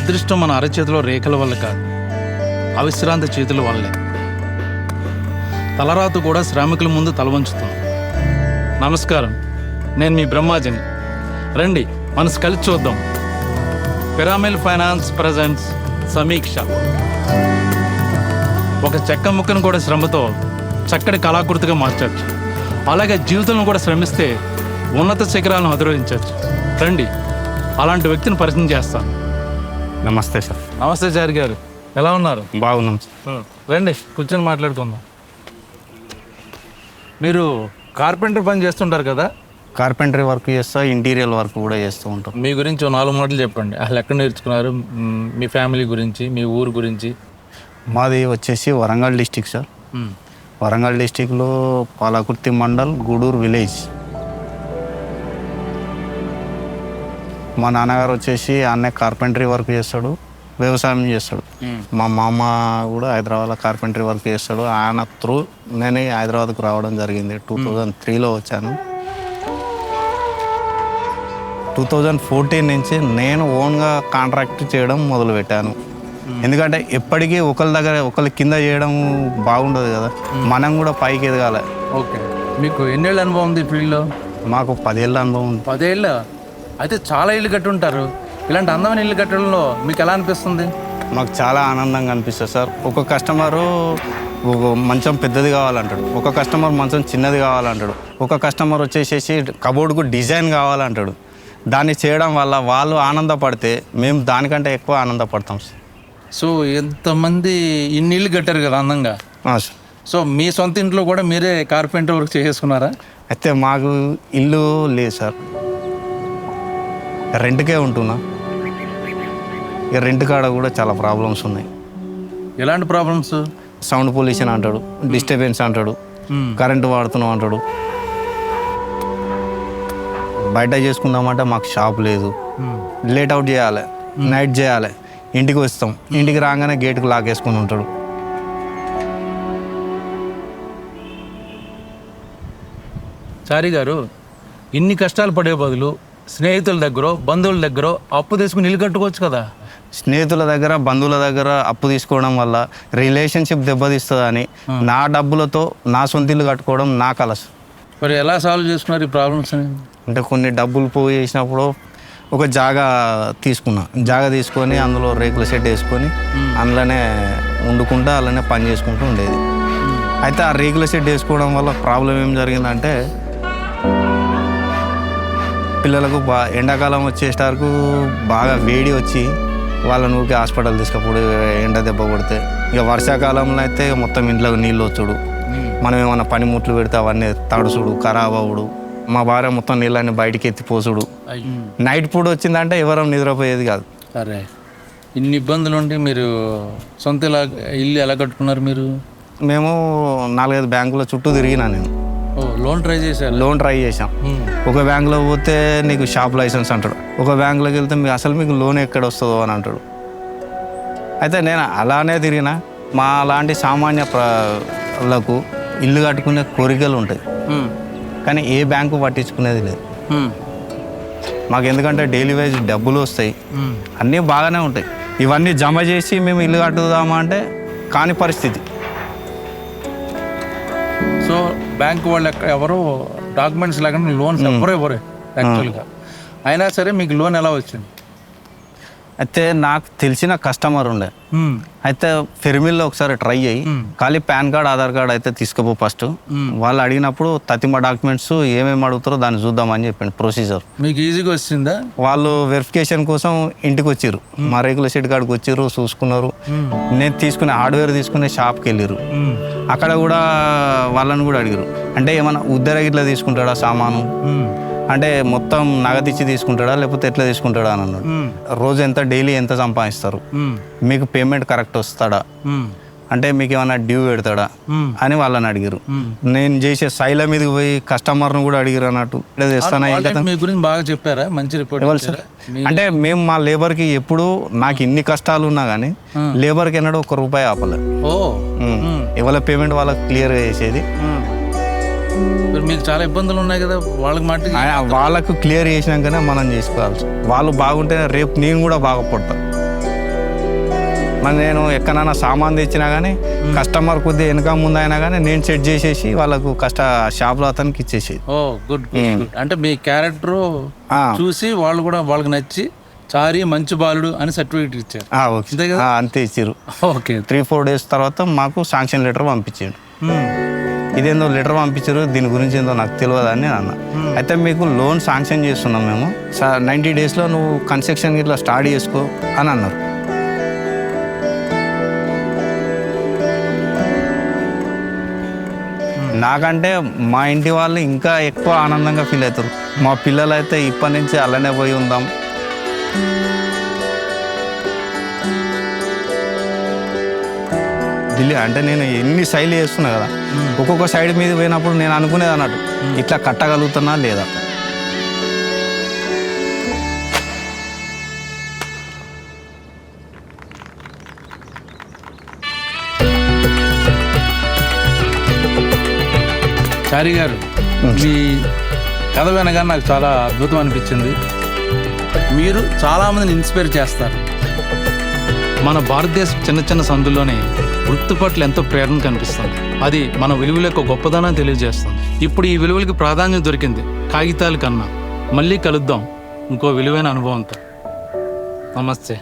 అదృష్టం మన అరచేతిలో రేఖల వల్ల కాదు, అవిశ్రాంతి చేతుల వల్లే. తలరాత కూడా శ్రామికుల ముందు తలవంచుతాం. నమస్కారం, నేను మీ బ్రహ్మాజని. రండి, మనసు కలిసి చూద్దాం. పిరామిల్ ఫైనాన్స్ ప్రజెంట్స్ సమీక్ష. ఒక చెక్క ముక్కను కూడా శ్రమతో చక్కటి కళాకృతిగా మార్చవచ్చు. అలాగే జీవితంలో కూడా శ్రమిస్తే ఉన్నత శిఖరాలను అధిరోహించవచ్చు. రండి, అలాంటి వ్యక్తిని పరిచయం చేస్తాను. నమస్తే సార్. నమస్తే చారి గారు, ఎలా ఉన్నారు? బాగున్నాం సార్. రండి, కూర్చొని మాట్లాడుకుందాం. మీరు కార్పెంటర్ పని చేస్తుంటారు కదా? కార్పెంటరీ వర్క్ చేస్తా, ఇంటీరియర్ వర్క్ కూడా చేస్తూ ఉంటాం. మీ గురించి 4 మాటలు చెప్పండి. అసలు ఎక్కడ నేర్చుకున్నారు? మీ ఫ్యామిలీ గురించి, మీ ఊరు గురించి. మాది వచ్చేసి వరంగల్ డిస్టిక్ సార్. వరంగల్ డిస్టిక్లో పాలకుర్తి మండల్, గూడూరు విలేజ్. మా నాన్నగారు వచ్చేసి అన్న కార్పెంటరీ వర్క్ చేస్తాడు, వ్యవసాయం చేస్తాడు. మా మామ కూడా హైదరాబాద్లో కార్పెంటరీ వర్క్ చేస్తాడు. ఆయన త్రూ నేను హైదరాబాద్కు రావడం జరిగింది. 2003లో వచ్చాను. 2014 నుంచి నేను ఓన్గా కాంట్రాక్ట్ చేయడం మొదలుపెట్టాను. ఎందుకంటే ఎప్పటికీ ఒకరి కింద చేయడం బాగుండదు కదా, మనం కూడా పైకి ఎదగాలి. ఓకే, మీకు ఎన్నేళ్ళ అనుభవం ఉంది ఈ ఫీల్డ్లో? మాకు 10 ఏళ్ళ అనుభవం ఉంది. 10 ఏళ్ళ? అయితే చాలా ఇల్లు కట్టుంటారు. ఇలాంటి అందమైన ఇల్లు కట్టడంలో మీకు ఎలా అనిపిస్తుంది? మాకు చాలా ఆనందంగా అనిపిస్తుంది సార్. ఒక కస్టమరు ఒక మంచం పెద్దది కావాలంటాడు, ఒక కస్టమర్ మంచం చిన్నది కావాలంటాడు, ఒక కస్టమర్ వచ్చేసేసి కబోర్డ్కు డిజైన్ కావాలంటాడు. దాన్ని చేయడం వల్ల వాళ్ళు ఆనందపడితే మేము దానికంటే ఎక్కువ ఆనందపడతాం సార్. సో ఎంతమంది ఇన్ని ఇల్లు కట్టారు కదా అందంగా. సార్, సో మీ సొంత ఇంట్లో కూడా మీరే కార్పెంటర్ వర్క్ చేసేసుకున్నారా? అయితే మాకు ఇల్లు లేదు సార్, రెంట్కే ఉంటున్నా. ఇక రెంట్ కాడ కూడా చాలా ప్రాబ్లమ్స్ ఉన్నాయి. ఎలాంటి ప్రాబ్లమ్స్? సౌండ్ పొల్యూషన్ అంటాడు, డిస్టర్బెన్స్ అంటాడు, కరెంటు వాడుతున్నాం అంటాడు. బయట చేసుకుందామంటే మాకు షాప్ లేదు, లేట్ అవుట్ చేయాలి, నైట్ చేయాలి, ఇంటికి వస్తాం, ఇంటికి రాగానే గేటుకు లాక్ వేసుకుని ఉంటాడు. చారి గారు, ఇన్ని కష్టాలు పడే బదులు స్నేహితుల దగ్గర, బంధువుల దగ్గర అప్పు తీసుకుని ఇల్లు కట్టుకోవచ్చు కదా. స్నేహితుల దగ్గర, బంధువుల దగ్గర అప్పు తీసుకోవడం వల్ల రిలేషన్షిప్ దెబ్బతీస్తుందని నా డబ్బులతో నా సొంత ఇల్లు కట్టుకోవడం నా కలస. మరి ఎలా సాల్వ్ చేసుకున్నారు ఈ ప్రాబ్లమ్స్? అంటే కొన్ని డబ్బులు పోయి చేసినప్పుడు ఒక జాగా తీసుకొని అందులో రేకుల షెడ్ వేసుకొని అందులోనే వండుకుంటూ అలానే పని చేసుకుంటూ ఉండేది. అయితే ఆ రేకుల షెడ్ వేసుకోవడం వల్ల ప్రాబ్లం ఏం జరిగిందంటే, పిల్లలకు ఎండాకాలం వచ్చేసరికి బాగా వేడి వచ్చి వాళ్ళని ఊరికి హాస్పిటల్ తీసుకపోతే ఎండ దెబ్బ కొడితే, ఇక వర్షాకాలంలో అయితే మొత్తం ఇంట్లోకి నీళ్ళు వచ్చుడు, మనం ఏమైనా పనిముట్లు పెడితే అవన్నీ తడుసుడు, ఖరాబ్ అవ్వడు. మా భార్య మొత్తం నీళ్ళని బయటికి ఎత్తిపోసుడు. నైట్ పూట వచ్చిందంటే ఎవరం నిద్రపోయేది కాదు. సరే, ఇన్ని ఇబ్బందులు ఉంటే మీరు సొంత ఇల్లు ఎలా కట్టుకున్నారు? మీరు మేము 4-5 బ్యాంకుల చుట్టూ తిరిగినా నేను. లోన్ ట్రై చేసాం. ఒక బ్యాంకులో పోతే నీకు షాప్ లైసెన్స్ అంటాడు, ఒక బ్యాంకులోకి వెళ్తే మీకు లోన్ ఎక్కడ వస్తుందో అని అంటాడు. అయితే నేను అలానే తిరిగినా. మా లాంటి సామాన్య ప్రజలకు ఇల్లు కట్టుకునే కోరికలు ఉంటాయి, కానీ ఏ బ్యాంకు పట్టించుకునేది లేదు మాకు. ఎందుకంటే డైలీ వైజ్ డబ్బులు వస్తాయి, అన్నీ బాగానే ఉంటాయి. ఇవన్నీ జమ చేసి మేము ఇల్లు కట్టుదామా అంటే కాని పరిస్థితి. సో బ్యాంకు వాళ్ళు ఎవరు డాక్యుమెంట్స్ లేకుండా లోన్స్ ఎవరు యాక్చువల్గా, అయినా సరే మీకు లోన్ ఎలా వచ్చింది? అయితే నాకు తెలిసిన కస్టమర్ ఉండే, అయితే ఫెర్మిల్లో ఒకసారి ట్రై అయ్యి ఖాళీ పాన్ కార్డ్, ఆధార్ కార్డ్ అయితే తీసుకుపో ఫస్ట్. వాళ్ళు అడిగినప్పుడు తతిమ డాక్యుమెంట్స్ ఏమేమి అడుగుతారో దాన్ని చూద్దామని చెప్పండి. ప్రొసీజర్ మీకు ఈజీగా వచ్చిందా? వాళ్ళు వెరిఫికేషన్ కోసం ఇంటికి వచ్చిర్రు, మా రేకుల షెడ్ కాడికి వచ్చిర్రు, చూసుకున్నారు. నేను తీసుకునే హార్డ్వేర్ తీసుకునే షాప్కి వెళ్ళిర్రు. అక్కడ కూడా వాళ్ళని కూడా అడిగారు, అంటే ఏమైనా ఉద్దర ఇట్లా తీసుకుంటాడా సామాను, అంటే మొత్తం నగదిచ్చి తీసుకుంటాడా లేకపోతే ఎట్లా తీసుకుంటాడా అని అన్నాడు. రోజు ఎంత, డైలీ ఎంత సంపాదిస్తారు, మీకు పేమెంట్ కరెక్ట్ వస్తాడా, అంటే మీకు ఏమైనా డ్యూ పెడతాడా అని వాళ్ళని అడిగారు. నేను చేసే శైల మీదకి పోయి కస్టమర్ను కూడా అడిగారు అన్నట్టు. మీ గురించి బాగా చెప్పారా? మంచి రిపోర్ట్ సార్. అంటే మేము మా లేబర్కి ఎప్పుడు, నాకు ఇన్ని కష్టాలు ఉన్నా కానీ లేబర్కి ఎన్నడూ ₹1 ఆపలేదు. ఎవరి పేమెంట్ వాళ్ళకి క్లియర్ చేసేది. మీకు చాలా ఇబ్బందులు ఉన్నాయి కదా, వాళ్ళకు క్లియర్ చేసినాకనే మనం చేసుకోవాలి. వాళ్ళు బాగుంటే రేపు నేను కూడా బాగుపడతా. మరి నేను ఎక్కడైనా సామాన్ తెచ్చినా కానీ కస్టమర్ కొద్దిగా వెనక ముందు అయినా కానీ నేను సెట్ చేసేసి వాళ్ళకు షాప్లో అతనికి ఇచ్చేసేది. ఓ గుడ్ గుడ్. అంటే మీ క్యారెక్టర్ ఆ. చూసి వాళ్ళు కూడా వాళ్ళకి నచ్చి చారి మంచి బాలుడు అని సర్టిఫికేట్ ఇచ్చారు. ఓకే అంతే కదా? అంతే ఇచ్చారు. ఓకే. 3-4 days తర్వాత మాకు శాంక్షన్ లెటర్ పంపించాడు. ఇదేందో లెటర్ పంపించారు, దీని గురించి ఏందో నాకు తెలియదు అని నేను అన్నా. అయితే మీకు లోన్ శాంక్షన్ చేస్తున్నాం మేము, 90 daysలో నువ్వు కన్స్ట్రక్షన్ ఇట్లా స్టార్ట్ చేసుకో అని అన్నారు. నాకంటే మా ఇంటి వాళ్ళు ఇంకా ఎక్కువ ఆనందంగా ఫీల్ అవుతారు. మా పిల్లలు అయితే ఇప్పటి నుంచి అలానే పోయి ఉందాం. ఢిల్లీ అంటే నేను ఎన్ని శైలి చేస్తున్నా కదా, ఒక్కొక్క సైడ్ మీద పోయినప్పుడు నేను అనుకునేది అన్నట్టు ఇట్లా కట్టగలుగుతున్నా లేదా. చారి గారు, మీ కథ వినగా నాకు చాలా అద్భుతం అనిపించింది. మీరు చాలామందిని ఇన్స్పైర్ చేస్తారు. మన భారతదేశం చిన్న చిన్న సందుల్లోనే వృత్తి పట్ల ఎంతో ప్రేరణ కనిపిస్తుంది. అది మన విలువల యొక్క గొప్పదనాన్ని తెలియజేస్తుంది. ఇప్పుడు ఈ విలువలకి ప్రాధాన్యం దొరికింది కాగితాల కన్నా. మళ్ళీ కలుద్దాం ఇంకో విలువైన అనుభవంతో. నమస్తే.